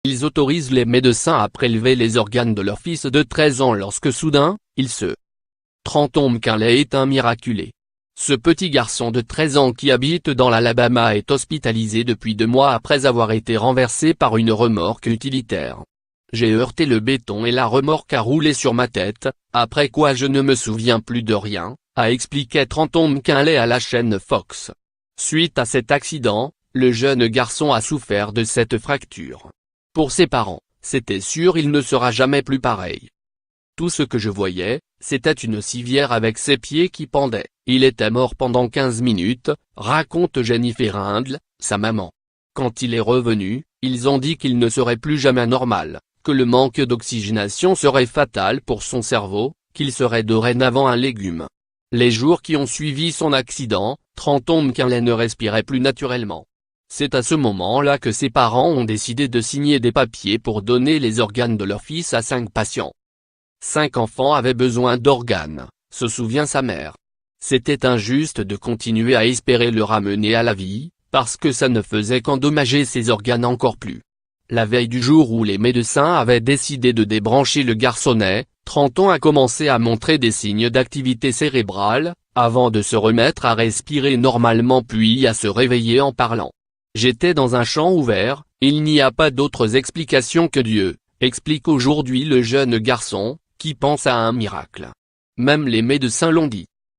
Ils autorisent les médecins à prélever les organes de leur fils de 13 ans lorsque soudain, il se Trenton McKinley est un miraculé. Ce petit garçon de 13 ans qui habite dans l'Alabama est hospitalisé depuis 2 mois après avoir été renversé par une remorque utilitaire. J'ai heurté le béton et la remorque a roulé sur ma tête, après quoi je ne me souviens plus de rien, a expliqué Trenton McKinley à la chaîne Fox. Suite à cet accident, le jeune garçon a souffert de cette fracture. Pour ses parents, c'était sûr il ne sera jamais plus pareil. Tout ce que je voyais, c'était une civière avec ses pieds qui pendaient. Il était mort pendant 15 minutes, raconte Jennifer Hindle, sa maman. Quand il est revenu, ils ont dit qu'il ne serait plus jamais normal, que le manque d'oxygénation serait fatal pour son cerveau, qu'il serait dorénavant un légume. Les jours qui ont suivi son accident, Trenton McKinley ne respirait plus naturellement. C'est à ce moment-là que ses parents ont décidé de signer des papiers pour donner les organes de leur fils à 5 patients. 5 enfants avaient besoin d'organes, se souvient sa mère. C'était injuste de continuer à espérer le ramener à la vie, parce que ça ne faisait qu'endommager ses organes encore plus. La veille du jour où les médecins avaient décidé de débrancher le garçonnet, Trenton a commencé à montrer des signes d'activité cérébrale, avant de se remettre à respirer normalement puis à se réveiller en parlant. J'étais dans un champ ouvert, il n'y a pas d'autres explications que Dieu, explique aujourd'hui le jeune garçon, qui pense à un miracle. Même les médecins l'ont dit.